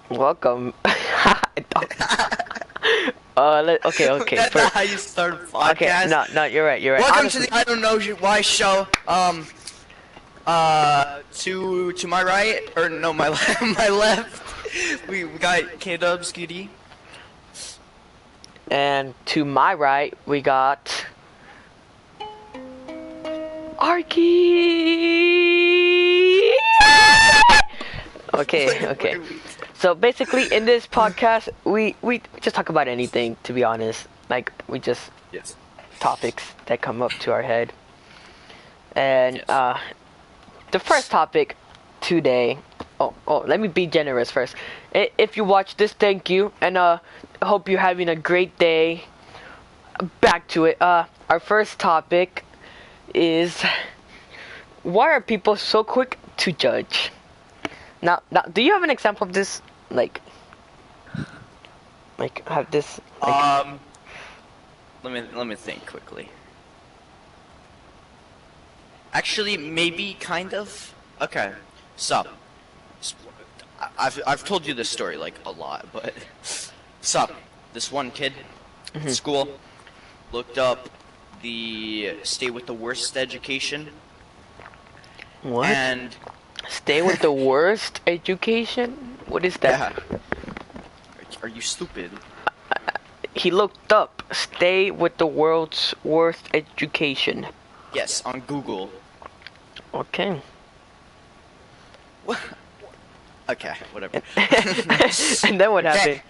Welcome. Okay. That's not how you start a Okay, podcast. no, you're right. Welcome Honestly, to the I Don't Know Why show. To my right, or no, my my left, we got K-Dubs, Skitty. and to my right, we got Arky. Okay. So basically, in this podcast, we just talk about anything. To be honest, like we just Yes. topics that come up to our head. And Yes. the first topic today. Oh, let me be generous first. If you watch this, thank you, and I hope you're having a great day. Back to it. Our first topic is, why are people so quick to judge? Now, do you have an example of this? Like have this? Like, Let me think quickly. Actually, maybe kind of. Okay, so I've told you this story like a lot, but so this one kid in school looked up the state with the worst education, what? and Stay with the worst education? What is that? yeah, are you stupid? He looked up, stay with the world's worst education. Yes, on Google. Okay. What? Okay, whatever. And then what Okay. happened?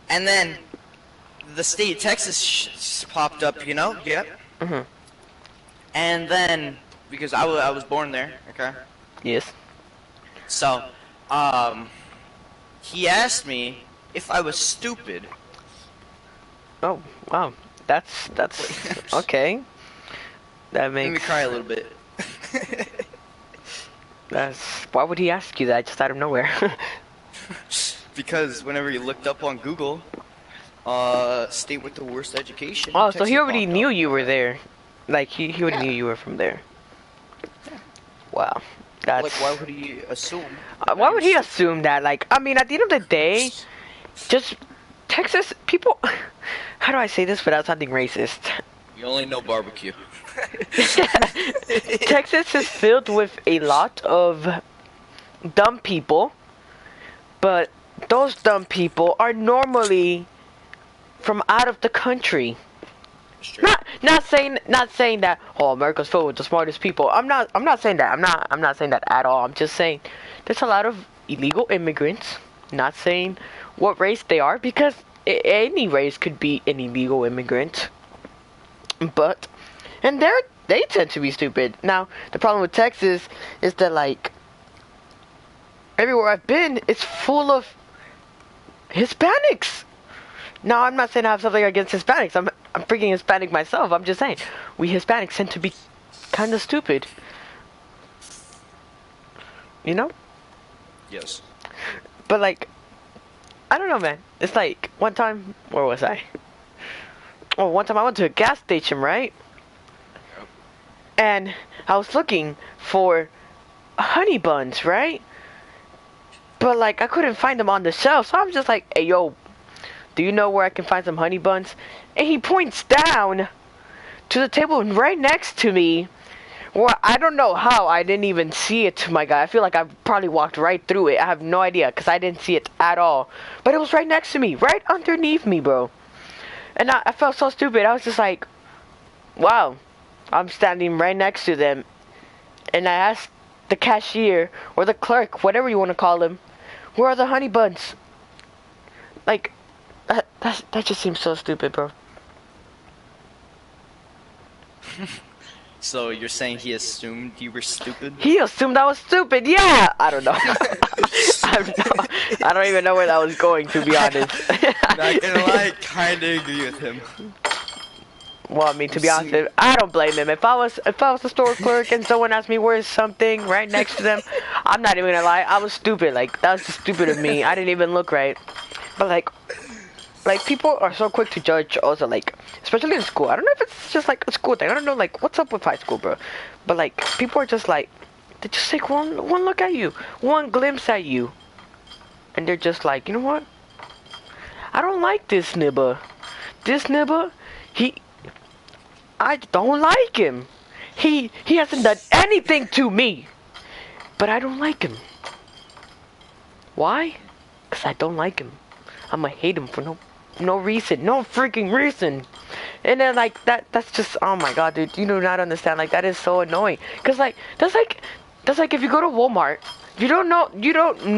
And then the state of Texas popped up, you know? Yep. Mhm. And then, because I was born there, okay? Yes. So, he asked me if I was stupid. Oh, wow. That's okay. That Made me makes cry a little bit. that's why would he ask you that just out of nowhere? Because whenever he looked up on Google, state with the worst education. Oh, so he Texas already popped knew up. you were there. Like he already Yeah. knew you were from there. Wow. That's Like, why would he assume? why would he assume that? Like, I mean, at the end of the day, just Texas people. How do I say this without sounding racist? You only know barbecue. Texas is filled with a lot of dumb people, but those dumb people are normally from out of the country. Not saying that America's filled with the smartest people. I'm not saying that. I'm not saying that at all. I'm just saying there's a lot of illegal immigrants. Not saying what race they are, because any race could be an illegal immigrant. But and they tend to be stupid. Now, the problem with Texas is that, like, everywhere I've been, it's full of Hispanics. Now, I'm not saying I have something against Hispanics. I'm freaking Hispanic myself. I'm just saying we Hispanics tend to be kind of stupid. You know? Yes. But, like, I don't know, man. It's like, one time, where was I? Oh, one time I went to a gas station, right? And I was looking for honey buns, right? But, like, I couldn't find them on the shelf. So I was just like, hey, yo, do you know where I can find some honey buns? And he points down to the table right next to me. Well, I don't know how I didn't even see it, my guy. I feel like I probably walked right through it. I have no idea, because I didn't see it at all. But it was right next to me, right underneath me, bro. And I felt so stupid. I was just like, wow. I'm standing right next to them. And I asked the cashier, or the clerk, whatever you want to call him, where are the honey buns? Like, that just seems so stupid, bro. So you're saying he assumed you were stupid? He assumed I was stupid. Yeah, I don't know. I don't even know where that was going, to be honest. Not gonna lie, kinda agree with him. Well, I mean, to be honest, I don't blame him. If I was a store clerk and someone asked me where's something right next to them, I'm not even gonna lie, I was stupid. Like, that was just stupid of me. I didn't even look right. But like people are so quick to judge also, like, especially in school. I don't know if it's just like a school thing. I don't know, like, what's up with high school, bro. But like, people are just like, they just take one look at you, one glimpse at you, and they're just like, you know what? I don't like this nibba. This nibba, I don't like him. He hasn't done anything to me, but I don't like him. Why? Because I don't like him. I'ma hate him for no reason. No freaking reason. And then like that's just, oh my god, dude, you do not understand. Like, that is so annoying. Cause like that's like if you go to Walmart, you don't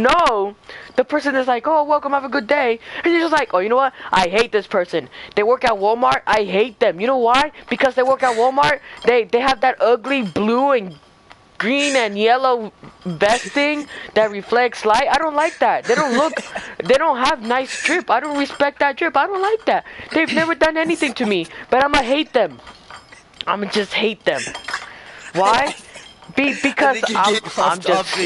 know the person is like, oh, welcome, have a good day, and you're just like, oh, you know what? I hate this person. They work at Walmart. I hate them. You know why? Because they work at Walmart. They have that ugly blue and green and yellow vesting that reflects light. I don't like that. They don't have nice drip. I don't respect that drip. I don't like that. They've never done anything to me, but I'ma hate them. I'ma just hate them. Why? Because I'm just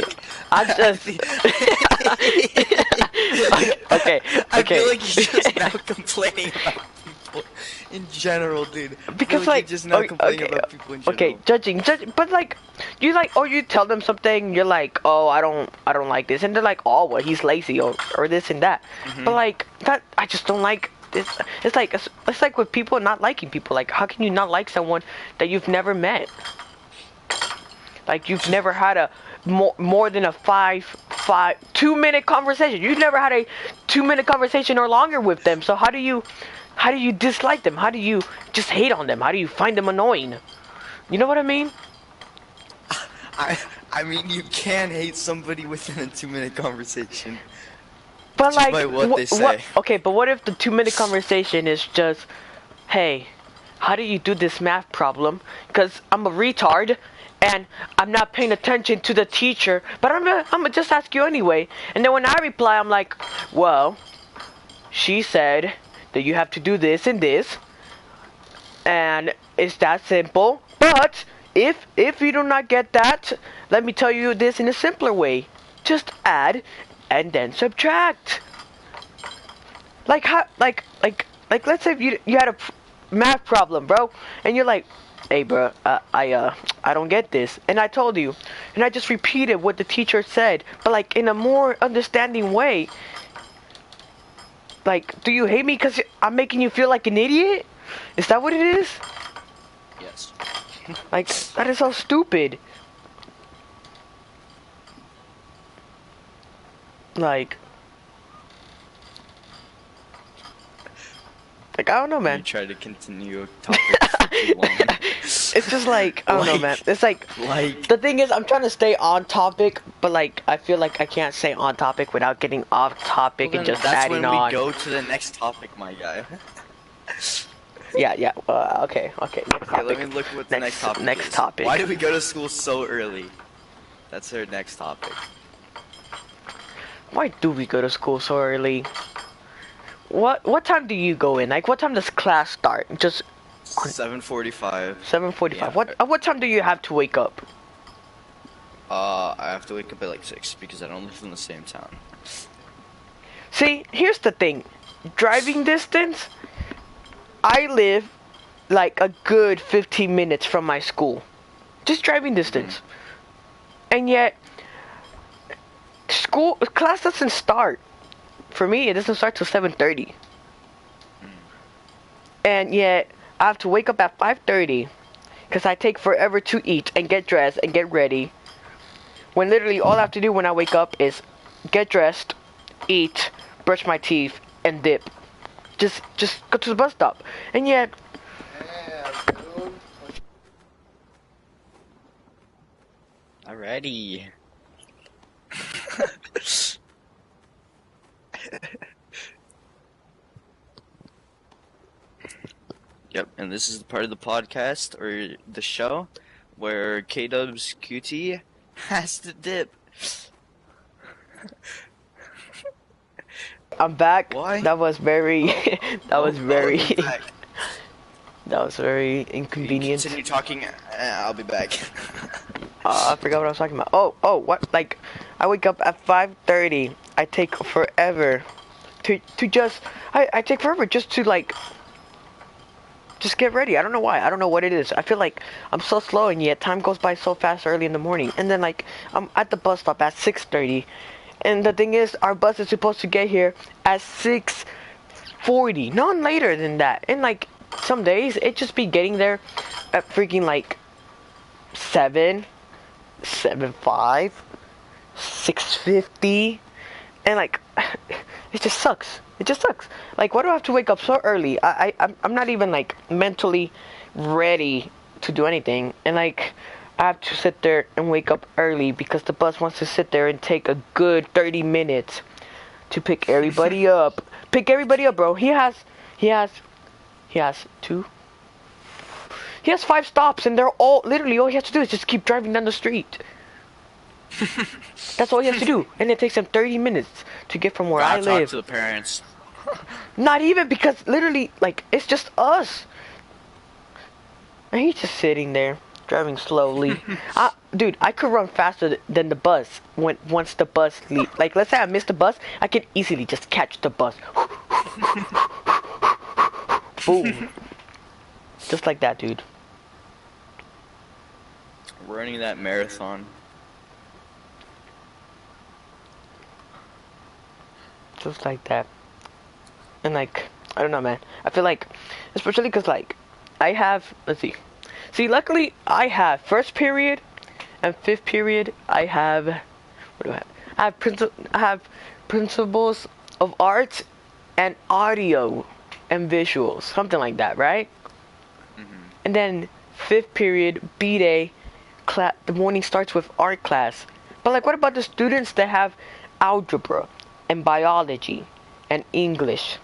okay. I feel like you're just now complaining about people in general, dude. Because like, you're just now complaining about people in general. Okay, judging, but like, you tell them something, you're like, oh, I don't like this, and they're like, oh, well, he's lazy, or this and that. But like that, I just don't like. It's like with people not liking people. Like, how can you not like someone that you've never met? Like, you've never had a more than a 2-minute conversation. You've never had a 2-minute conversation or longer with them. So how do you dislike them? How do you just hate on them? How do you find them annoying? You know what I mean? I mean, you can hate somebody within a 2-minute conversation. But just like, by what they say. Okay, but what if the 2-minute conversation is just, hey, how do you do this math problem? Because I'm a retard. And I'm not paying attention to the teacher, but I'm gonna just ask you anyway. And then when I reply, I'm like, well, she said that you have to do this and this, and it's that simple. But if you do not get that, let me tell you this in a simpler way. Just add and then subtract. Like how, like let's say if you had a math problem, bro, and you're like, hey, bro, I don't get this. And I told you. And I just repeated what the teacher said. But, like, in a more understanding way. Like, do you hate me because I'm making you feel like an idiot? Is that what it is? Yes. Like, that is so stupid. Like, I don't know, man. You try to continue a topic for too long. It's just like, I don't know, man. It's like, the thing is, I'm trying to stay on topic, but like, I feel like I can't stay on topic without getting off topic and just adding on. That's when we go to the next topic, my guy. Yeah. Okay. Next topic. Let me look what the next topic is. Next topic. Why did we go to school so early? That's our next topic. Why do we go to school so early? What time do you go in? Like, what time does class start? Just 7:45. 7:45. Yeah. What time do you have to wake up? I have to wake up at like 6 because I don't live in the same town. See, here's the thing. Driving distance, I live like a good 15 minutes from my school. Just driving distance. And yet, class doesn't start. For me, it doesn't start till 7:30. And yet, I have to wake up at 5:30 because I take forever to eat and get dressed and get ready. When literally all I have to do when I wake up is get dressed, eat, brush my teeth, and dip. Just go to the bus stop. And yet, Alrighty. Yep, and this is the part of the podcast or the show where K-Dub's QT has to dip. I'm back. Why? That was very that was very back. that was very inconvenient. Continue talking. I'll be back. I forgot what I was talking about. Oh, what? Like, I wake up at 5:30. I take forever to just. I take forever just to like. Just get ready. I don't know why. I don't know what it is. I feel like I'm so slow, and yet time goes by so fast early in the morning. And then like I'm at the bus stop at 6:30, And the thing is, our bus is supposed to get here at 6:40, not later than that. And like some days, it just be getting there at freaking like 7:05, 6:50, and like it just sucks. It just sucks. Like, why do I have to wake up so early? I'm not even like mentally ready to do anything, and like I have to sit there and wake up early because the bus wants to sit there and take a good 30 minutes to pick everybody up. Pick everybody up, bro. He has two. He has 5 stops, and they're all literally all he has to do is just keep driving down the street. That's all he has to do, and it takes him 30 minutes to get from where I live. Talk to the parents. Not even, because literally, like, it's just us. And he's just sitting there, driving slowly. Dude, I could run faster than the bus once the bus leaves. Like, let's say I missed the bus, I could easily just catch the bus. Boom. Just like that, dude. Running that marathon. Just like that. And like, I don't know, man. I feel like, especially because like, I have, let's see. See, luckily, I have first period and fifth period. I have, what do I have? I have principles of arts and audio and visuals, something like that, right? Mm-hmm. And then fifth period, B-Day, the morning starts with art class. But like, what about the students that have algebra and biology and English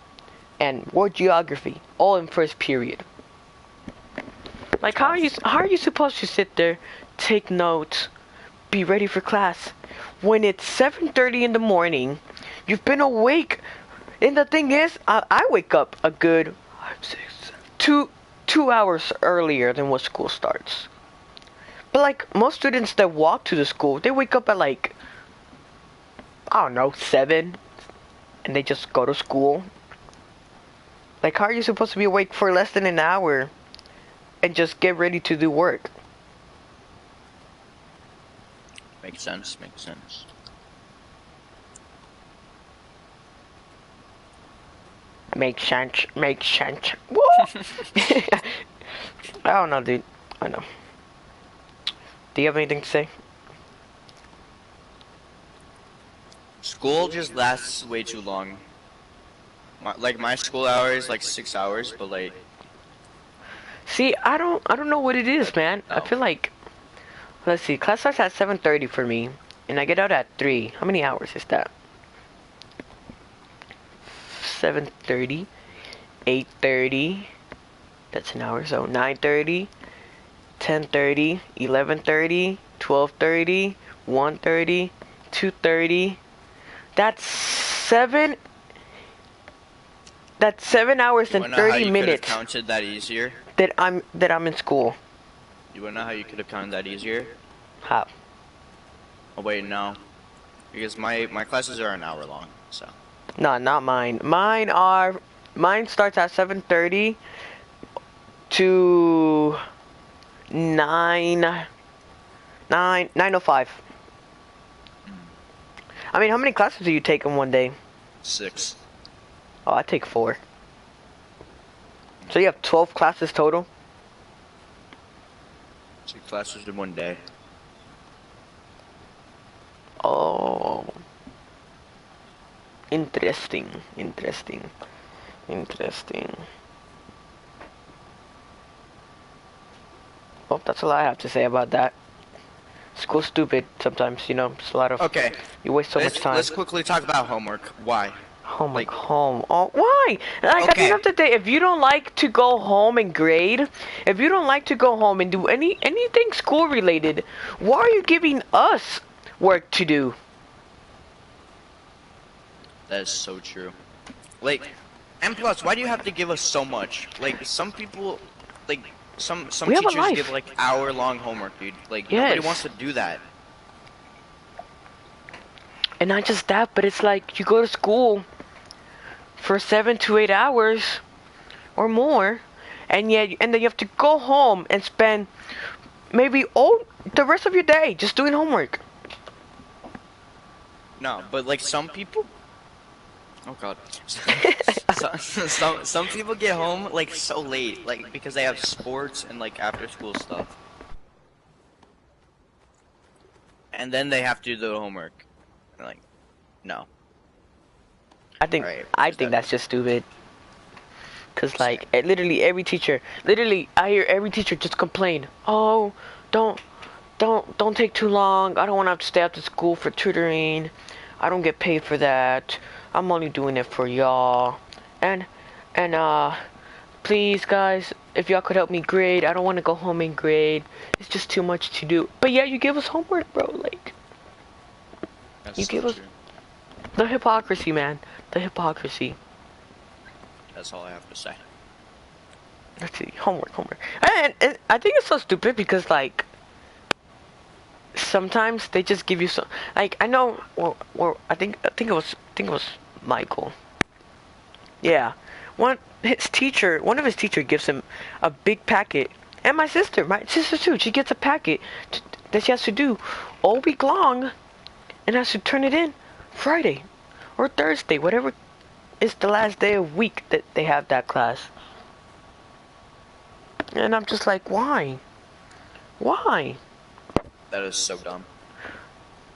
and world geography all in first period? Like, how are you supposed to sit there, take notes, be ready for class when it's 7:30 in the morning? You've been awake, and the thing is, I wake up a good 2 hours earlier than what school starts. But like most students that walk to the school, they wake up at like, I don't know, 7, and they just go to school. Like, how are you supposed to be awake for less than an hour and just get ready to do work? Makes sense, makes sense. Makes sense, makes sense. I don't know, dude. I know. Do you have anything to say? School just lasts way too long. My school hours like 6 hours, but like. See, I don't know what it is, man. Oh. I feel like, let's see, class starts at 7:30 for me, and I get out at 3. How many hours is that? 7:30, 8:30. That's an hour. So 9:30, 10:30, 11:30, 12:30, 1:30, 2:30. That's 7 hours and 30 minutes. You counted that easier? That I'm in school. You wanna know how you could have counted that easier? How? Oh wait, no. Because my classes are an hour long, so. No, not mine. Mine starts at 7:30 to 9:05. I mean, how many classes do you take in one day? 6. Oh, I take 4. So you have 12 classes total? 6 classes in one day. Oh. Interesting. Well, that's all I have to say about that. School's stupid sometimes, you know. It's a lot of... Okay. You waste so much time. Let's quickly talk about homework. Why? Homework, home. Oh, why? Like, at the end of the day, if you don't like to go home and grade, if you don't like to go home and do anything school related, why are you giving us work to do? That is so true. Like, and plus, why do you have to give us so much? Like, some people, like, some teachers give like hour-long homework, dude. Like, nobody wants to do that. And not just that, but it's like you go to school for 7 to 8 hours or more, and then you have to go home and spend maybe all the rest of your day just doing homework. No, but like some people. Oh God. Some people get home like so late, like because they have sports and like after school stuff, and then they have to do the homework. And, like, no. Right, I think that's just stupid. Cause like literally every teacher, literally I hear every teacher just complain. Oh, don't don't take too long. I don't want to have to stay after school for tutoring. I don't get paid for that. I'm only doing it for y'all. And and please guys, if y'all could help me grade. I don't want to go home and grade. It's just too much to do. But yeah, you give us homework, bro. Like That's you so give us true. the hypocrisy, man. The hypocrisy. That's all I have to say. Let's see, homework. And I think it's so stupid because like sometimes they just give you some like I know or I think it was Michael. Yeah. One of his teacher gives him a big packet. And my sister too, she gets a packet that she has to do all week long and has to turn it in Friday or Thursday, whatever is the last day of week that they have that class. And I'm just like, why? Why? That is so dumb.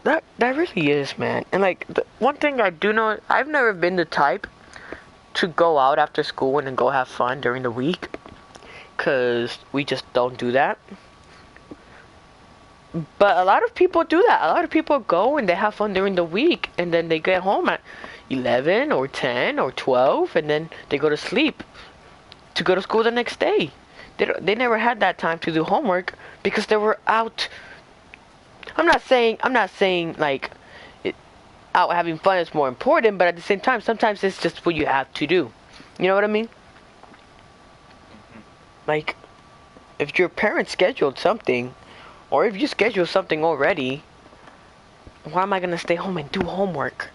That really is, man. And like the one thing I do know, I've never been the type to go out after school and then go have fun during the week, cause we just don't do that. But a lot of people do that. A lot of people go and they have fun during the week, and then they get home at 11 or 10 or 12, and then they go to sleep to go to school the next day. They never had that time to do homework because they were out. I'm not saying like it, out having fun is more important, but at the same time, sometimes it's just what you have to do. You know what I mean? Like if your parents scheduled something, or if you schedule something already, why am I gonna stay home and do homework?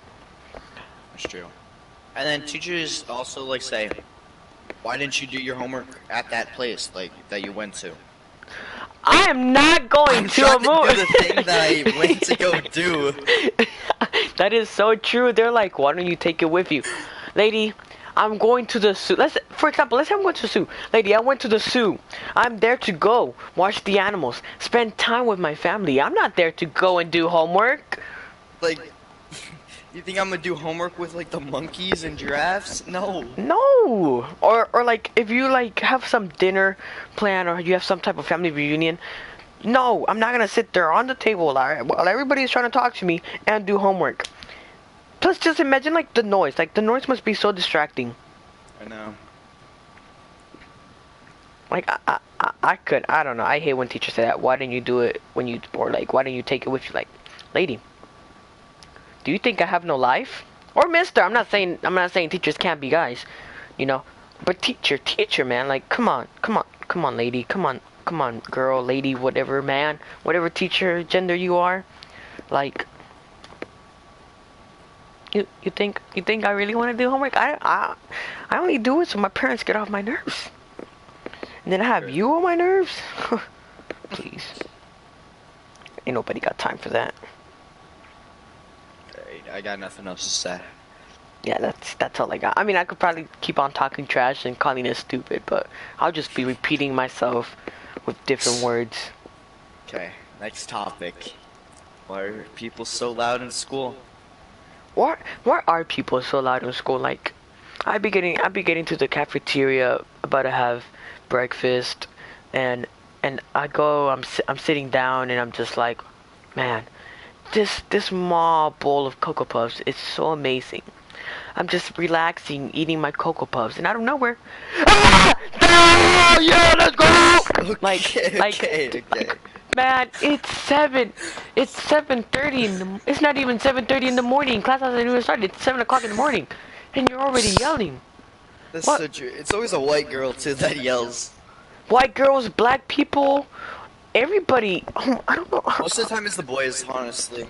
That's true. And then teachers also like say, "Why didn't you do your homework at that place like that you went to?" I am not going I'm to trying a to do movie. the thing that I went to go do. That is so true. They're like, why don't you take it with you, lady? I'm going to the zoo. For example, let's say I'm going to the zoo. Lady, I went to the zoo. I'm there to go watch the animals, spend time with my family. I'm not there to go and do homework. Like, you think I'm gonna do homework with like the monkeys and giraffes? No. No. Or like if you like have some dinner plan or you have some type of family reunion. No, I'm not gonna sit there on the table while everybody's trying to talk to me and do homework. Plus, just imagine like the noise. Like the noise must be so distracting. I know. Like I don't know. I hate when teachers say that. Why didn't you do it when you, or like, why didn't you take it with you? Like, lady, do you think I have no life? Or mister, I'm not saying teachers can't be guys, you know. But teacher, man, like, come on, lady, come on, girl, lady, whatever, man, whatever teacher gender you are, like, you think I really want to do homework? I only do it so my parents get off my nerves. And then I have you on my nerves? Please. Ain't nobody got time for that. I got nothing else to say. Yeah, that's all I got. I mean, I could probably keep on talking trash and calling it stupid, but I'll just be repeating myself with different words. Okay, next topic. Why are people so loud in school? Why are people so loud in school? Like, I be getting to the cafeteria about to have breakfast, and I go, I'm sitting down, and I'm just like, man, this small bowl of Cocoa Puffs is so amazing. I'm just relaxing, eating my Cocoa Puffs, and out of nowhere, ah! Ah! Yeah, let's go! Okay. Man, it's 7:30 it's not even 7:30 in the morning. Class hasn't even started. It's 7 o'clock in the morning, and you're already yelling. That's What? so true. It's always a white girl too that yells. White girls, black people, everybody. I don't know. Most of the time it's the boys, honestly.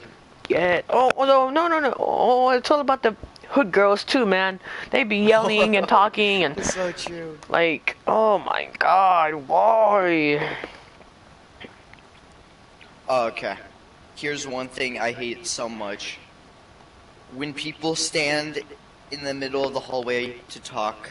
Yeah. Oh no. Oh, it's all about the hood girls too, man. They be yelling and talking and It's so true. like, oh my God, why? Okay. Here's one thing I hate so much. when people stand in the middle of the hallway to talk.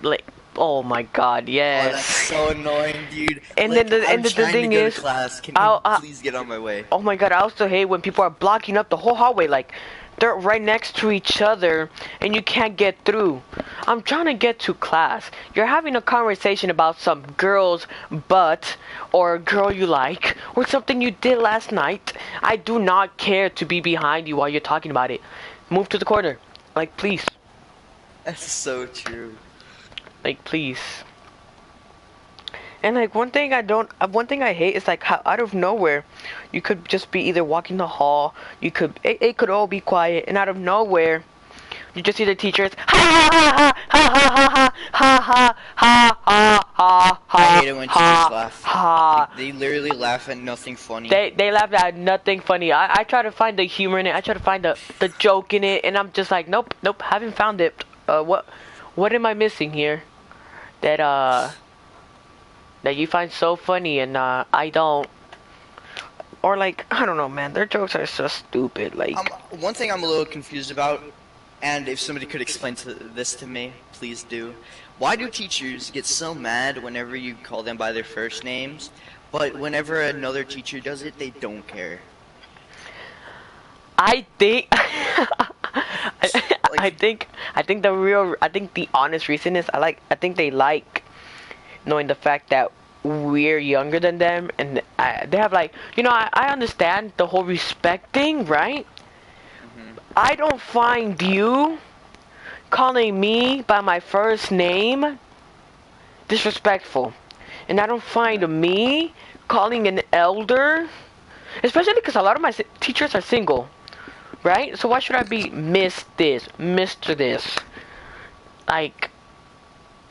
Like, oh my god, Oh, yes. that's so annoying, dude. And Like, then I'm the trying to thing go to is, class. Can you I please get on my way? oh my god, I also hate when people are blocking up the whole hallway. Like, they're right next to each other and you can't get through. I'm trying to get to class. You're having a conversation about some girl's butt or a girl you like or something you did last night. I do not care to be behind you while you're talking about it. Move to the corner. Like, please. That's so true. Like, please. And like one thing I hate is like how out of nowhere, you could just be either walking the hall, it could all be quiet, and out of nowhere, you just see the teachers ha ha ha ha ha ha ha ha I ha hate it when teachers ha laugh. ha. Like, they literally laugh at nothing funny. They laugh at nothing funny. I try to find the humor in it. I try to find the joke in it, and I'm just like, nope, haven't found it. What am I missing here? That you find so funny and I don't. Or like, I don't know, man, their jokes are so stupid. Like, one thing I'm a little confused about, and if somebody could explain this to me, please do. Why do teachers get so mad whenever you call them by their first names, but whenever another teacher does it, they don't care? I think Like, I think the honest reason is I think they like knowing the fact that we're younger than them, and they have like, I understand the whole respect thing, right? I don't find you calling me by my first name disrespectful, and I don't find me calling an elder, especially because a lot of my teachers are single, right? So why should I be Miss this, Mr. this? Like,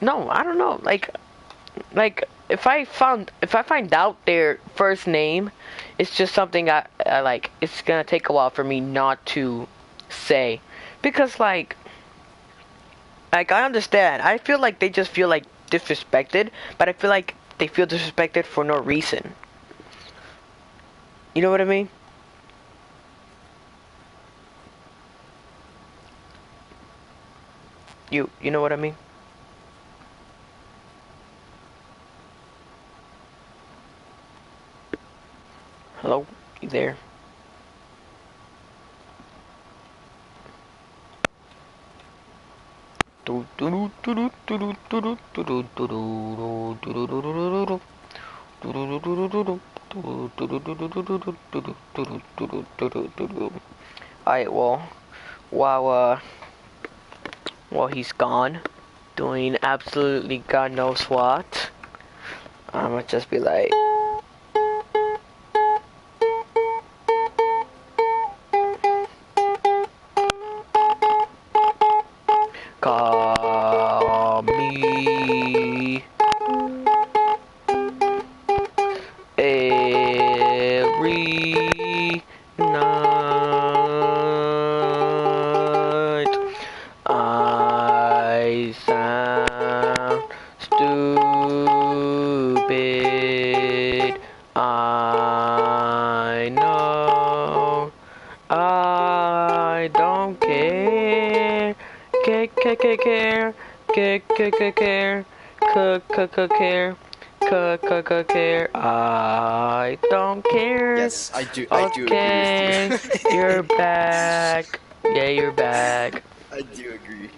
no, I don't know. Like if I find out their first name, it's just something I like. It's gonna take a while for me not to say, because like I understand. I feel like they just feel like disrespected, but I feel like they feel disrespected for no reason. You know what I mean? You know what I mean? Hello? You there? Alright, well, while while he's gone, doing absolutely God knows what, I'ma just be like, call me every night. I sound stupid. I know. I don't care. Care. Care. Care. Care. Care. I don't care. yes, I do Okay, agree with you. you're back. Yeah, you're back. I do agree.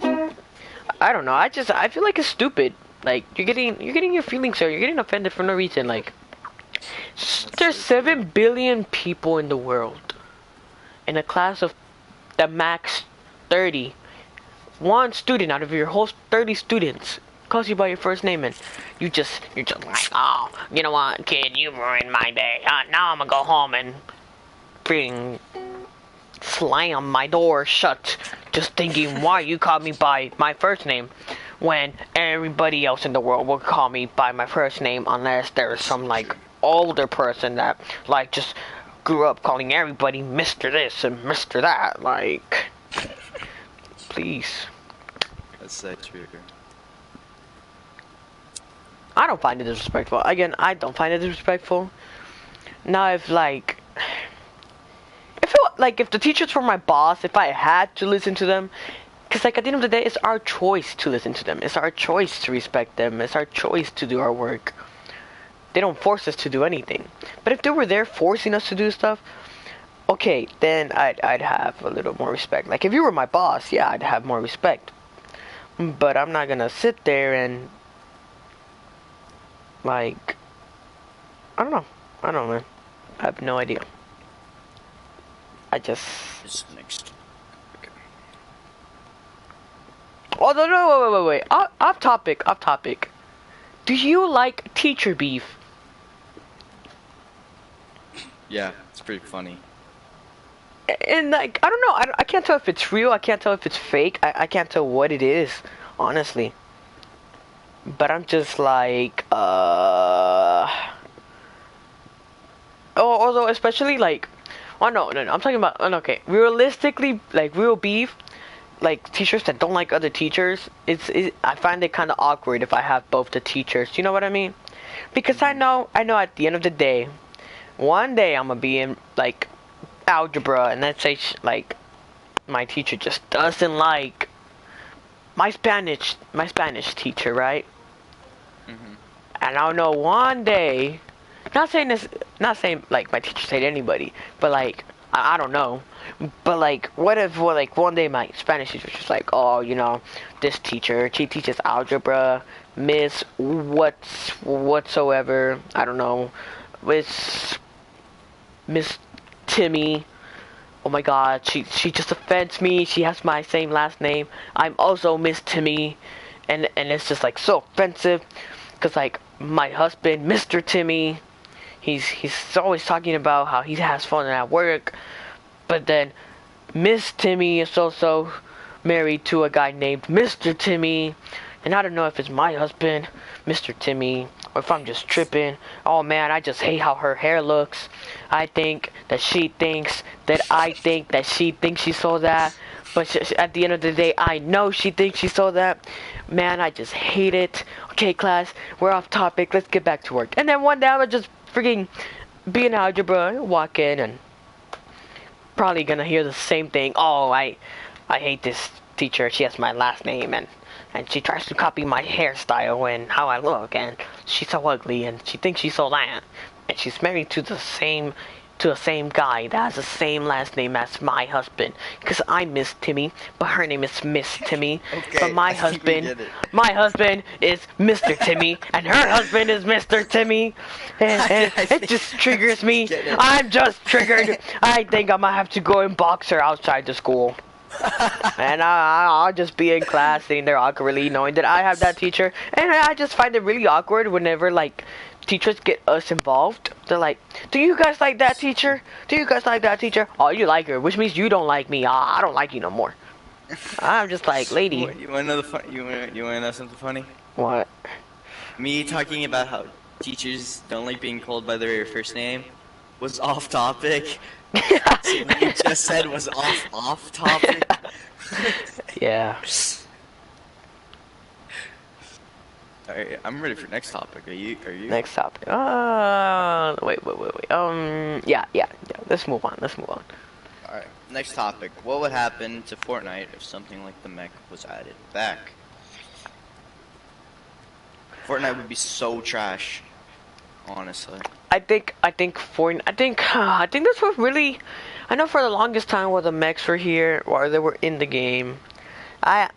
I don't know. I feel like it's stupid. Like you're getting your feelings hurt. You're getting offended for no reason. Like there's 7 billion people in the world. In a class of the max 30. One student out of your whole 30 students calls you by your first name, and you're just like, oh, you know what, kid, you ruined my day. Now I'm gonna go home and freaking slam my door shut, just thinking why you called me by my first name when everybody else in the world will call me by my first name, unless there's some like older person that like just grew up calling everybody Mr. This and Mr. That. Like, please. That's so true. I don't find it disrespectful. Again, I don't find it disrespectful. Now, if like, like if the teachers were my boss, if I had to listen to them, because like at the end of the day, it's our choice to listen to them. It's our choice to respect them. It's our choice to do our work. They don't force us to do anything. But if they were there forcing us to do stuff, okay, then I'd have a little more respect. Like if you were my boss, yeah, I'd have more respect. But I'm not gonna sit there and like I don't know. I don't know, man. I have no idea. I just. This next. Okay. Oh no! Wait! Off topic. Off topic. Do you like teacher beef? Yeah, it's pretty funny. And like I don't know. I can't tell if it's real. I can't tell if it's fake. I can't tell what it is, honestly. But I'm just like Oh, although especially like. Oh no! I'm talking about. Okay, realistically, like real beef. Like teachers that don't like other teachers, I find it kind of awkward if I have both the teachers. You know what I mean? Because I know at the end of the day, one day I'm gonna be in like algebra, and let's say like my teacher just doesn't like my Spanish teacher, right? Mm-hmm. And I'll know one day. Not saying like my teacher said anybody, but like I don't know. But like, what if like one day my Spanish teacher was just like, oh, you know, this teacher, she teaches algebra, Miss whatsoever, I don't know, Miss Timmy. Oh my God, she just offends me. She has my same last name. I'm also Miss Timmy, and it's just like so offensive, cause like my husband, Mr. Timmy, he's always talking about how he has fun at work. But then Miss Timmy is also married to a guy named Mr. Timmy. And I don't know if it's my husband, Mr. Timmy, or if I'm just tripping. Oh man, I just hate how her hair looks. I think that she thinks that I think that she thinks she saw that. But at the end of the day, I know she thinks she saw that. Man, I just hate it. Okay, class, we're off topic. Let's get back to work. And then one day I would just freaking be in algebra, walk in, and probably gonna hear the same thing. Oh, I hate this teacher. She has my last name, and she tries to copy my hairstyle and how I look, and she's so ugly, and she thinks she's so that, and she's married to the same guy that has the same last name as my husband. Because I'm Miss Timmy, but her name is Miss Timmy. Okay, but my husband is Mr. Timmy, and her husband is Mr. Timmy. And it just triggers me. I'm just triggered. I think I might have to go and box her outside the school. And I'll just be in class sitting there awkwardly knowing that I have that teacher. And I just find it really awkward whenever like teachers get us involved. They're like, do you guys like that teacher? Do you guys like that teacher? Oh, you like her, which means you don't like me. I don't like you no more. I'm just like, lady. You wanna know you wanna know something funny? What? Me talking about how teachers don't like being called by their first name was off topic. So what you just said was off topic. Yeah. Alright, I'm ready for next topic. Are you? Next topic. Wait. Yeah. Let's move on. Alright, next topic. What would happen to Fortnite if something like the mech was added back? Fortnite would be so trash, honestly. I think that's what really. I know for the longest time while the mechs were here or they were in the game, I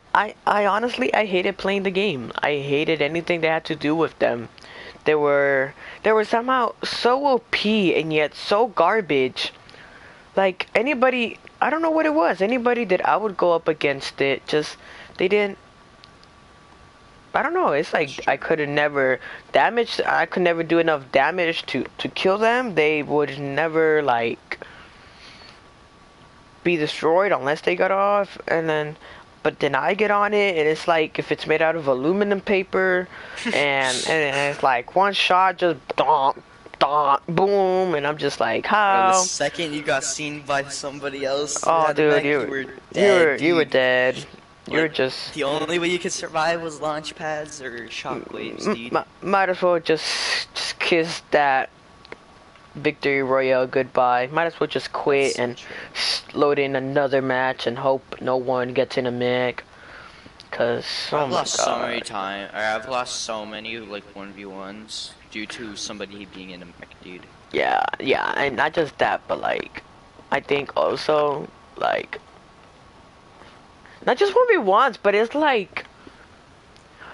honestly I hated playing the game. I hated anything that had to do with them. They were somehow so OP and yet so garbage. Like anybody, I don't know what it was. Anybody that I would go up against it, just they didn't. I don't know. It's like I could never do enough damage to kill them. They would never like be destroyed unless they got off, but then I get on it, and it's like if it's made out of aluminum paper, and it's like one shot, just donk, boom, and I'm just like, how? The second you got seen by somebody else, oh dude, you were dead. You're just the only way you could survive was launch pads or shockwaves, dude. Might as well just kiss that victory royale goodbye. Might as well just quit and load in another match and hope no one gets in a mech. Cause I've lost so many times. I've lost so many like 1v1s due to somebody being in a mech, dude. Yeah, and not just that, but like, I think also like, not just 1v1s, but it's like,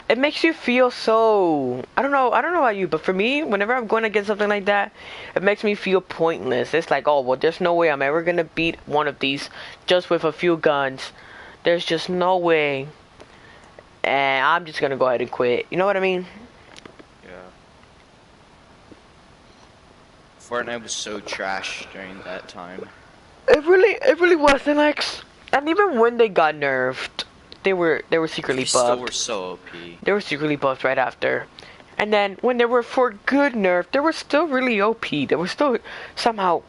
it makes you feel so, I don't know about you, but for me, whenever I'm going against something like that, it makes me feel pointless. It's like, oh, well, there's no way I'm ever gonna beat one of these just with a few guns. There's just no way. And I'm just gonna go ahead and quit. You know what I mean? Yeah. Fortnite was so trash during that time. It really wasn't like, and even when they got nerfed, they were secretly buffed. Still were so OP. They were secretly buffed right after. And then when they were for good nerf, they were still really OP. They were still somehow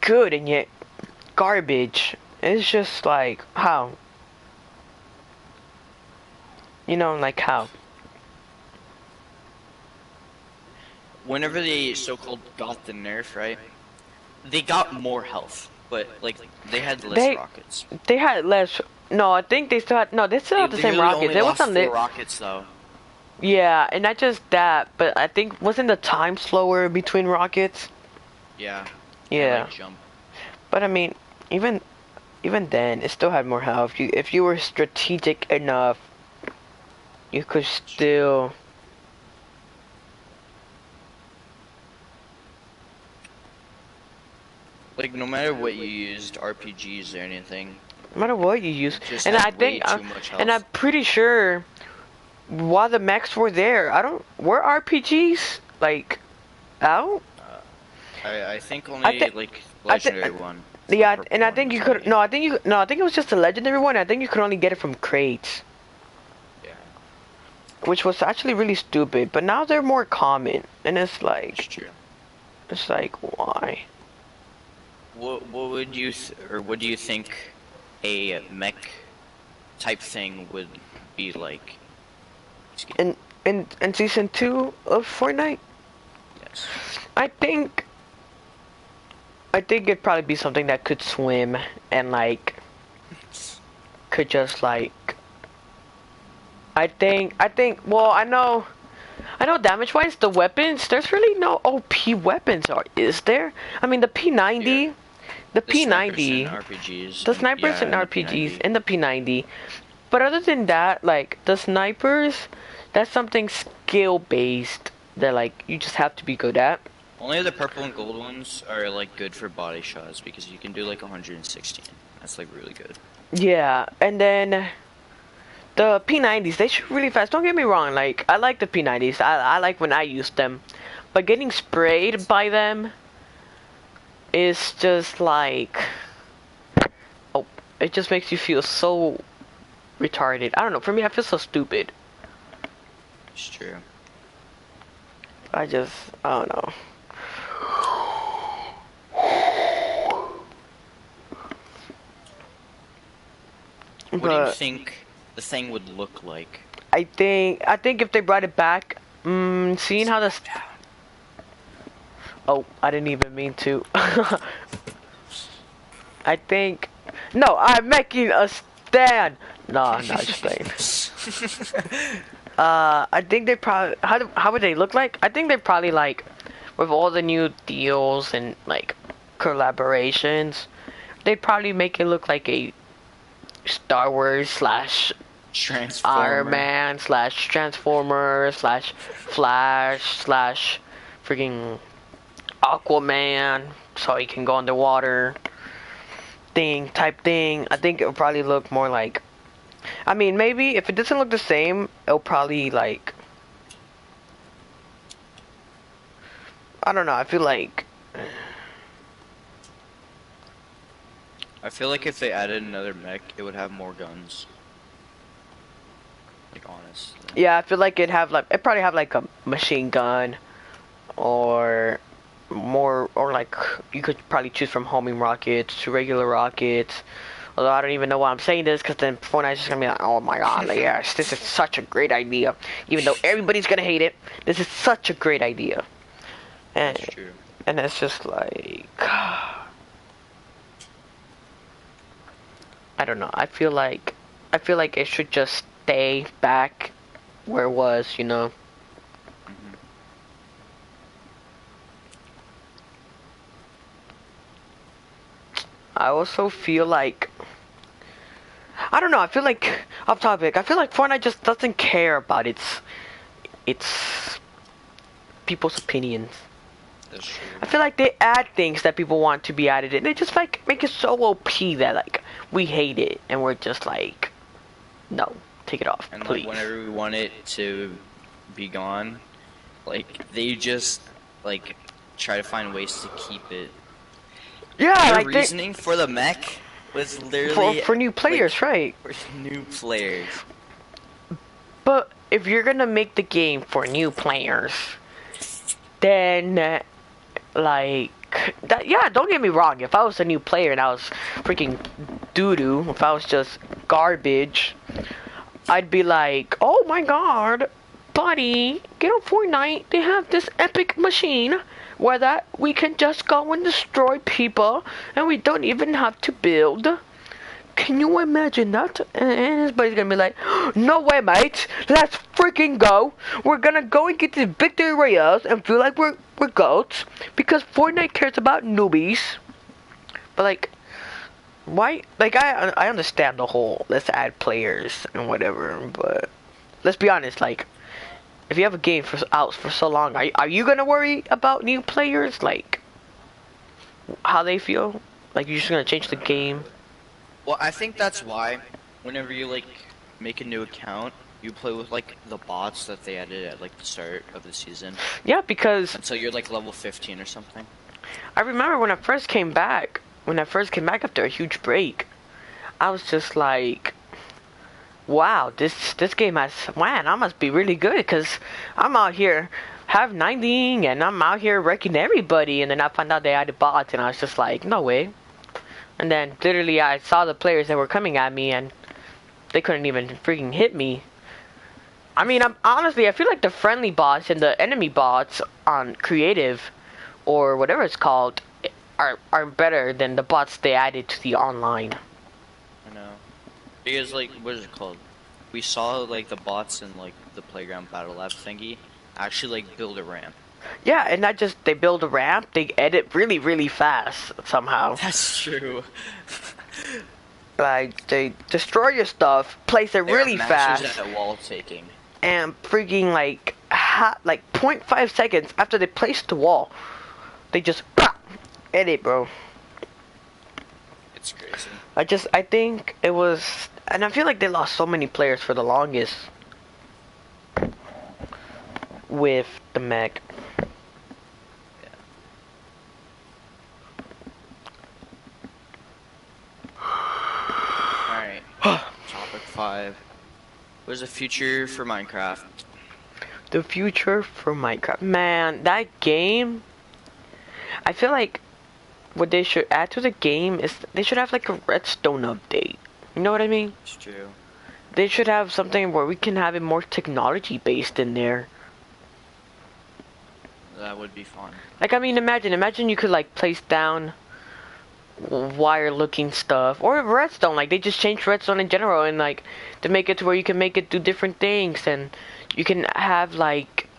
good and yet garbage. It's just like, how? You know, like how? Whenever they so-called got the nerf, right? They got more health, but like they had less rockets. They had less. No, I think they still had. No, they still had the same rockets. They lost 4 rockets though. Yeah, and not just that, but I think wasn't the time slower between rockets? Yeah. Yeah. Like jump. But I mean, even then, it still had more health. If you were strategic enough, you could still. Like no matter what you used, RPGs or anything. No matter what you use, and I think, and I'm pretty sure, while the mechs were there, were RPGs like out? I think only like legendary one. Yeah, and I think you could. No, I think it was just a legendary one. I think you could only get it from crates. Yeah. Which was actually really stupid, but now they're more common, and it's like. It's true. It's like, why? What would you what do you think a mech type thing would be like? In season 2 of Fortnite? Yes. I think it'd probably be something that could swim and like could just like I think well I know damage wise the weapons there's really no OP weapons is there? I mean the P90 yeah. The P90 RPGs. The snipers and RPGs and the P90. But other than that, like the snipers, that's something skill based that like you just have to be good at. Only the purple and gold ones are like good for body shots because you can do like 116. That's like really good. Yeah, and then the P90s, they shoot really fast. Don't get me wrong, like I like the P90s. I like when I use them. But getting sprayed by them is just like it just makes you feel so retarded. I don't know, for me I feel so stupid. It's true. I don't know. What do you think the thing would look like? I think if they brought it back, seeing how this. Oh, I didn't even mean to. I think. No, I'm making a stand. No, just saying. I think they probably. How would they look like? I think they probably like, with all the new deals and like collaborations, they'd probably make it look like a Star Wars / Transformer. Iron Man / Transformer / Flash / freaking Aquaman, so he can go underwater type thing. I think it'll probably look more like. I mean, maybe if it doesn't look the same, it'll probably like. I don't know. I feel like if they added another mech, it would have more guns. Like honestly. Yeah, I feel like it'd probably have like a machine gun, or more, or like you could probably choose from homing rockets to regular rockets. Although I don't even know why I'm saying this, because then Fortnite's just gonna be like, oh my god, like, yes, this is such a great idea. Even though everybody's gonna hate it, this is such a great idea. And That's true. And it's just like, I don't know. I feel like it should just stay back where it was, you know. Mm-hmm. I also feel like, I don't know. I feel like, off topic. I feel like Fortnite just doesn't care about its people's opinions. That's true. I feel like they add things that people want to be added, and they just like make it so OP that like we hate it, and we're just like, no, take it off, And please. like whenever we want it to be gone, like they just like try to find ways to keep it. Yeah, Their like reasoning for the mech was literally for new players, like, right? for new players. But if you're gonna make the game for new players, then like that, yeah, don't get me wrong. If I was a new player and I was freaking doo-doo, if I was just garbage, I'd be like, oh my god, buddy, get on Fortnite. They have this epic machine where that we can just go and destroy people and we don't even have to build. Can you imagine that? And everybody's gonna be like, no way, mate. Let's freaking go. We're gonna go and get these victory royales and feel like we're goats because Fortnite cares about newbies. But like, why? Like, I understand the whole let's add players and whatever, but let's be honest. Like, if you have a game out for so long, are you gonna worry about new players? Like, how they feel? Like, you're just gonna change the game? Well, I think that's why whenever you like make a new account, you play with like the bots that they added at like the start of the season. Yeah, because until you're like level 15 or something. I remember when I first came back. When I first came back after a huge break, I was just like, wow, this game has, man, I must be really good because I'm out here have 90 and I'm out here wrecking everybody. And then I found out they added bots and I was just like, no way. And then literally I saw the players that were coming at me and they couldn't even freaking hit me. I mean, honestly, I feel like the friendly bots and the enemy bots on creative or whatever it's called are better than the bots they added to the online. I know. Because like, what is it called? We saw like the bots in like the playground battle lab thingy actually like build a ramp. Yeah, and not just they build a ramp, they edit really, really fast somehow. That's true. Like, they destroy your stuff, place it really fast, at wall taking. And freaking like, like 0.5 seconds after they place the wall, they just edit, bro. It's crazy. I think it was, and I feel like they lost so many players for the longest with the mech. Alright. Topic 5. What's the future for Minecraft? The future for Minecraft. Man, that game, I feel like what they should add to the game is they should have like a redstone update. You know what I mean? It's true. They should have something where we can have it more technology based in there. That would be fun. Like, I mean, imagine you could like place down wire looking stuff or redstone. Like, they just changed redstone in general and like to make it to where you can make it do different things and you can have like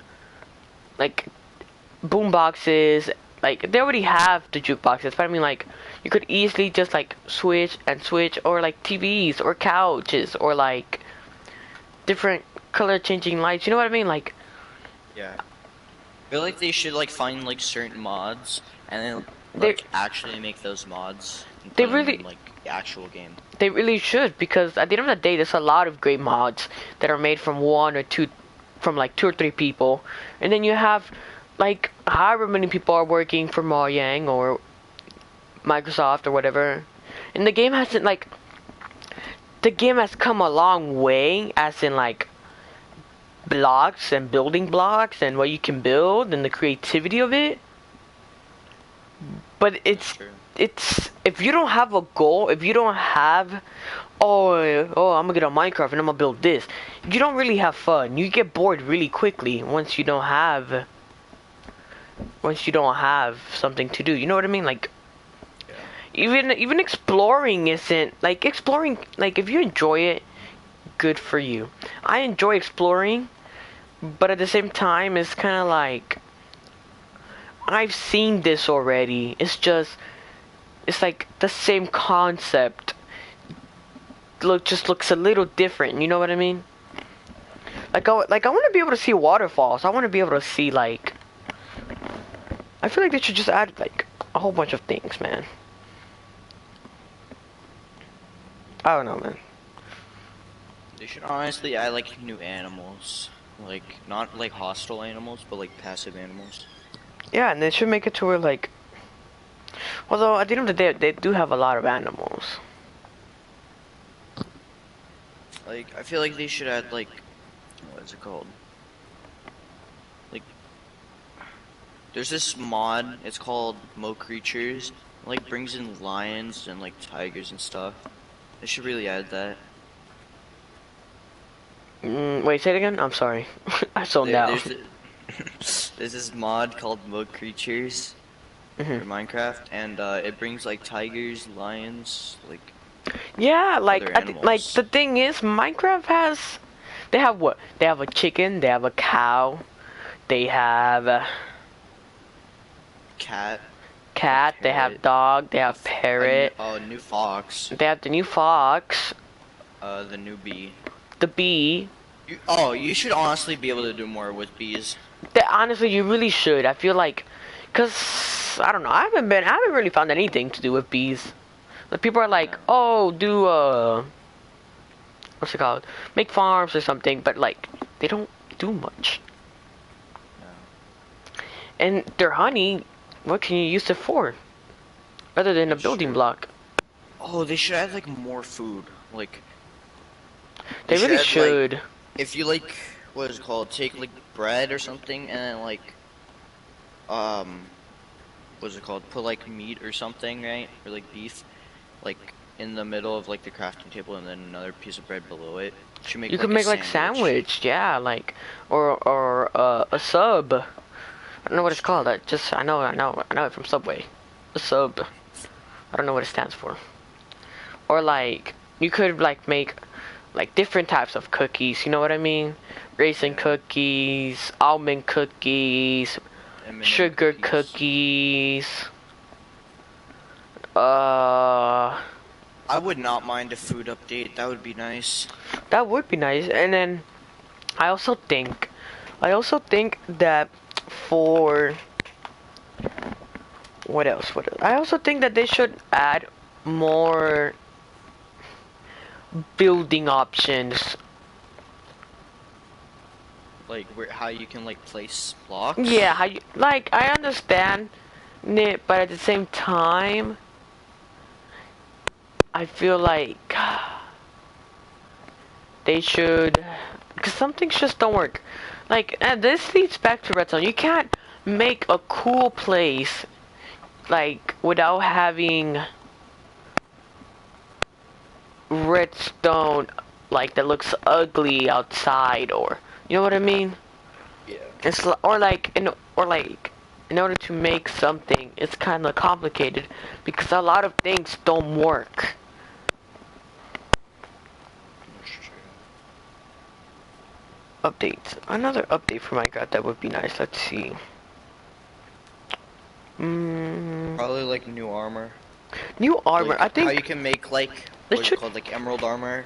boom boxes. Like, they already have the jukeboxes, but I mean, like, you could easily just like switch or like TVs or couches or like different color changing lights. You know what I mean? Like, yeah. I feel like they should like find like certain mods and then like actually make those mods. And they put them really in, like the actual game. They really should, because at the end of the day, there's a lot of great mods that are made from like 2 or 3 people, and then you have like however many people are working for Mojang or Microsoft or whatever, and the game has come a long way, as in like blocks and building blocks and what you can build and the creativity of it. But it's if you don't have a goal, if you don't have oh I'm gonna get on Minecraft and I'm gonna build this, you don't really have fun. You get bored really quickly once you don't have once you don't have something to do. You know what I mean? Like, Yeah. even exploring isn't like exploring. Like, if you enjoy it, good for you. I enjoy exploring, but at the same time, it's kind of like I've seen this already. It's like the same concept. Just looks a little different. You know what I mean? Like I want to be able to see waterfalls. I want to be able to see like. I feel like they should just add like a whole bunch of things, man. I don't know, man. They should honestly add like new animals. Like not like hostile animals, but like passive animals. Yeah, and they should make it to where like. Although at the end of the day, they do have a lot of animals. Like I feel like they should add like what is it called? Like there's this mod, it's called Mo Creatures. It, like brings in lions and like tigers and stuff. They should really add that. Wait, say it again? I'm sorry. I zoned There, out. there's this mod called Mo Creatures for Minecraft, and it brings like tigers, lions, like Yeah, like other like animals. the thing is, Minecraft has. They have what? They have a chicken. They have a cow. They have a Cat, cat. They have parrot, dog. They have parrot. a new fox, They have the new fox. the new bee. The bee. You should honestly be able to do more with bees. Honestly, you really should. I feel like, cause I don't know. I haven't really found anything to do with bees. Like people are like, Yeah. oh, do what's it called? Make farms or something, but like they don't do much. Yeah. And their honey, what can you use it for? Other than a That's building true. block. Oh, they should add like more food. Like They should really add, should. like, if you like what is it called? Take like bread or something and then like um what's it called? Put like meat or something, right? Or like beef, like in the middle of like the crafting table, and then another piece of bread below it. You should make You could like a make like sandwich. yeah, like or a sub. I don't know what it's called. I know it from Subway. A sub. I don't know what it stands for. Or like you could like make like different types of cookies. You know what I mean? Raisin Yeah. cookies, almond cookies, M&M sugar cookies. Uh, I would not mind a food update. That would be nice. that would be nice. And then I also think, I also think that for what else? What else? I also think that they should add more building options. Like where how you can like place blocks. Yeah, how you, like I understand it, but at the same time, I feel like they should, because some things just don't work. Like, and this leads back to Redstone. You can't make a cool place like without having redstone like that looks ugly outside, or you know what I mean? Yeah. It's or like in order to make something, it's kind of complicated because a lot of things don't work. Updates. Another update for Minecraft that would be nice. Let's see. Probably like new armor. New armor. Like I think how you can make like they what's it should. called, like emerald armor.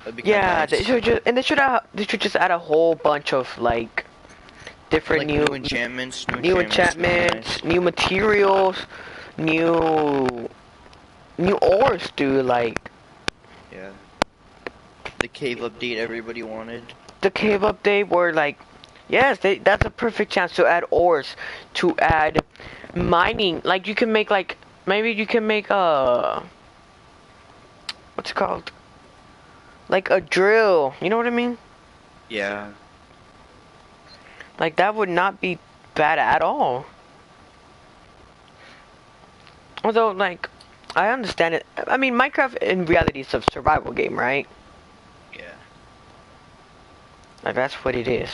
That'd be kind of Yeah, nice. they should just add a whole bunch of like different Like new enchantments. new Would be enchantments, nice. new materials, new ores, dude. Like Yeah. The cave update everybody wanted. the cave update, where like, yes, that's a perfect chance to add ores, to add mining. Like you can make like maybe you can make a what's it called? Like a drill. You know what I mean? Yeah. Like that would not be bad at all. Although, like, I understand it. I mean, Minecraft in reality is a survival game, right? Yeah. Like, that's what it is.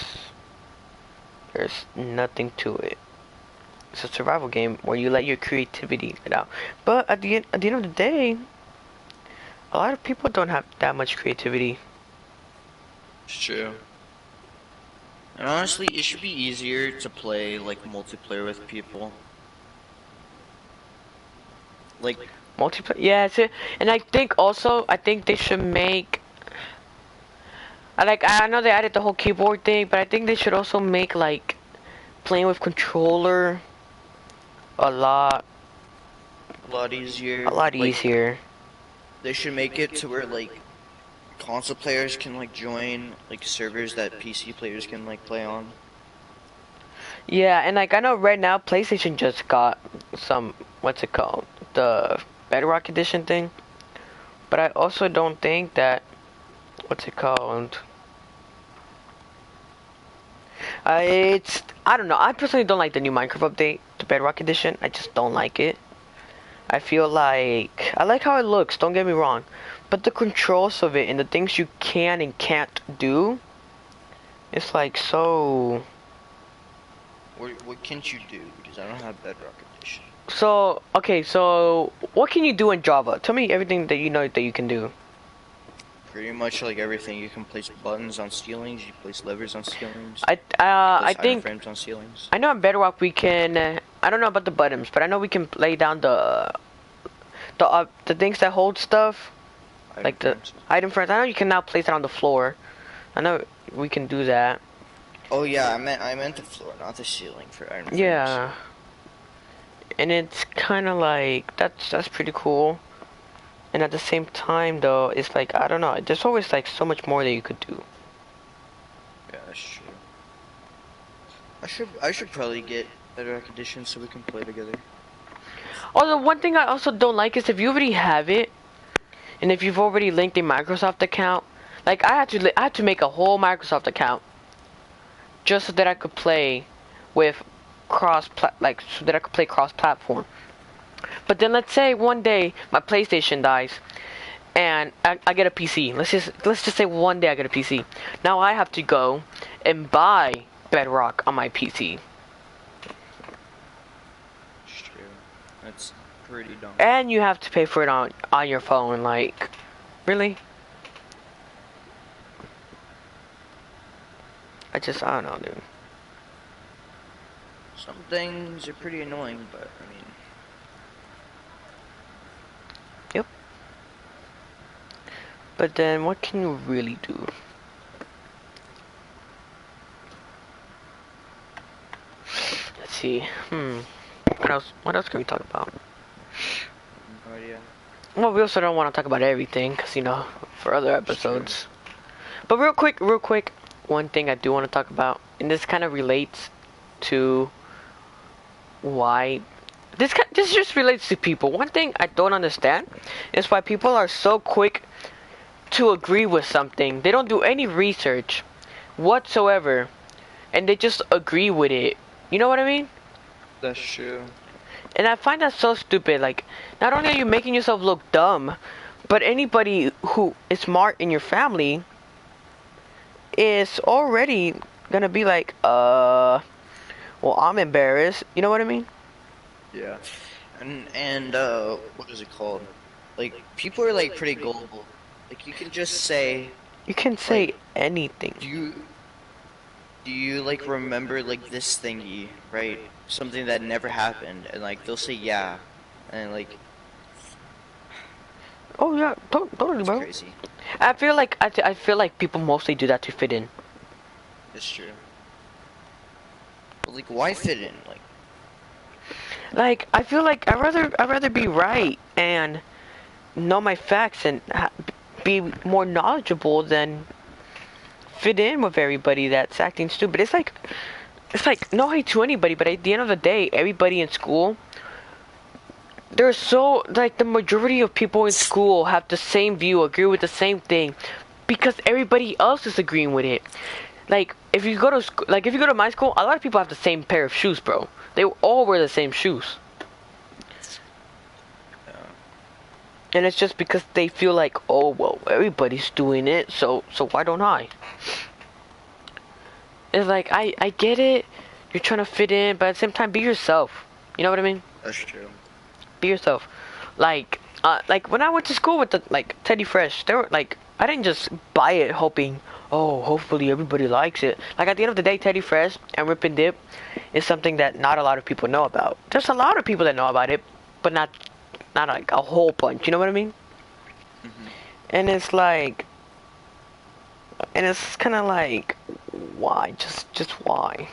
There's nothing to it. it's a survival game where you let your creativity get out. But at the end of the day, a lot of people don't have that much creativity. It's true. And honestly, it should be easier to play like multiplayer with people. Like Multiplayer, yeah, and I think they should make. I know they added the whole keyboard thing, but I think they should also make like playing with controller a lot easier. a lot easier. They should make it to where like console players can like join like servers that PC players can like play on. Yeah, and like I know right now PlayStation just got some, what's it called, the Bedrock Edition thing, but I also don't think that, what's it called, I don't know, I personally don't like the new Minecraft update, the Bedrock Edition. I just don't like it. I feel like I like how it looks, don't get me wrong, but the controls of it and the things you can and can't do, it's like so. What can't you do? Because I don't have Bedrock Edition. So, okay, so what can you do in Java? Tell me everything that you know that you can do. Pretty much like everything. You can place buttons on ceilings. You place levers on ceilings. I think frames on ceilings. I know in Bedrock we can. I don't know about the buttons, but I know we can lay down the things that hold stuff, like the item frames. I know you can now place it on the floor. I know we can do that. Oh yeah, I meant the floor, not the ceiling for item frames. Yeah. And it's kind of like that's pretty cool. And at the same time, though, it's like, I don't know. There's always like so much more that you could do. Yeah, that's true. I should probably get Bedrock Edition so we can play together. Although one thing I also don't like is if you already have it, and if you've already linked a Microsoft account, like I had to make a whole Microsoft account just so that I could play with so that I could play cross-platform. But then let's say one day my PlayStation dies and I get a PC. Let's just say one day I get a PC. Now I have to go and buy Bedrock on my PC. It's true. That's pretty dumb. And you have to pay for it on your phone. Like, really? I don't know, dude. Some things are pretty annoying, but I mean. Yep. But then, what can you really do? Let's see. What else can we talk about? No idea. Well, we also don't want to talk about everything, because, you know, for other episodes. But real quick, one thing I do want to talk about, and this kind of relates to why this just relates to people. One thing I don't understand is why people are so quick to agree with something. They don't do any research whatsoever, and they just agree with it. You know what I mean? That's true. And I find that so stupid. Like, not only are you making yourself look dumb, but anybody who is smart in your family is already gonna be like, well, I'm embarrassed. You know what I mean? Yeah. And what is it called? Like, people are like pretty gullible. Like, you can just say. You can say like, anything. Do you like remember like this thingy, right? Something that never happened, and like they'll say yeah, and like. Oh yeah, totally, bro. Crazy. I feel like people mostly do that to fit in. It's true. But like, why fit in? Like I feel like I'd rather be right and know my facts and be more knowledgeable than fit in with everybody that's acting stupid. It's like no hate to anybody, but at the end of the day, everybody in school, they're so, like, the majority of people in school have the same view, agree with the same thing, because everybody else is agreeing with it. Like, if you go to my school, a lot of people have the same pair of shoes, bro. They all wear the same shoes. And it's just because they feel like, oh, well, everybody's doing it, so why don't I? It's like, I get it, you're trying to fit in, but at the same time, be yourself. You know what I mean? That's true. Be yourself. Like when I went to school with the like Teddy Fresh, they were like I didn't just buy it hoping, oh, hopefully everybody likes it. Like at the end of the day, Teddy Fresh and Rip and Dip is something that not a lot of people know about. There's a lot of people that know about it, but not like a whole bunch. You know what I mean? Mm-hmm. And it's like, and it's kind of like, why? Just why?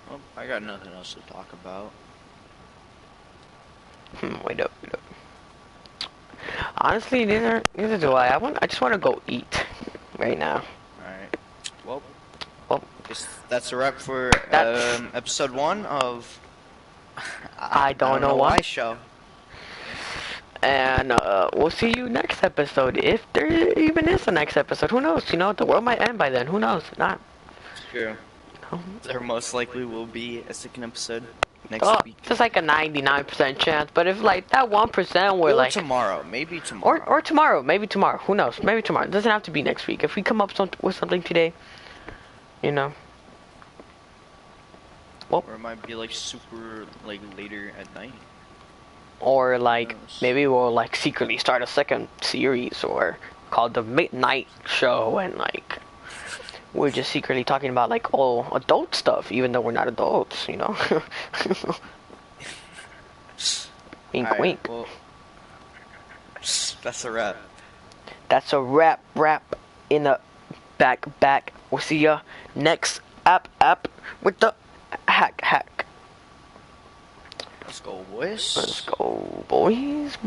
Well, I got nothing else to talk about. Wait up. Honestly, neither do I. I just want to go eat right now. Alright. Well, Well, guess that's a wrap for that's episode 1 of I don't know why. show. And we'll see you next episode. If there even is a next episode, who knows? You know, the world might end by then. Who knows? Not. True. No. There most likely will be a second episode next week. Just like a 99% chance. But if like that 1% were or like tomorrow, maybe tomorrow. or tomorrow, maybe tomorrow. Who knows? Maybe tomorrow. It doesn't have to be next week. If we come up with something today, you know. Well, or it might be like super like later at night. Or like maybe we'll like secretly start a second series or called the Midnight Show and like we're just secretly talking about like all adult stuff even though we're not adults, you know. Wink right, wink. Well, that's a wrap. That's a wrap in the back. We'll see ya next app with the hack. Let's go, boys. Let's go, boys.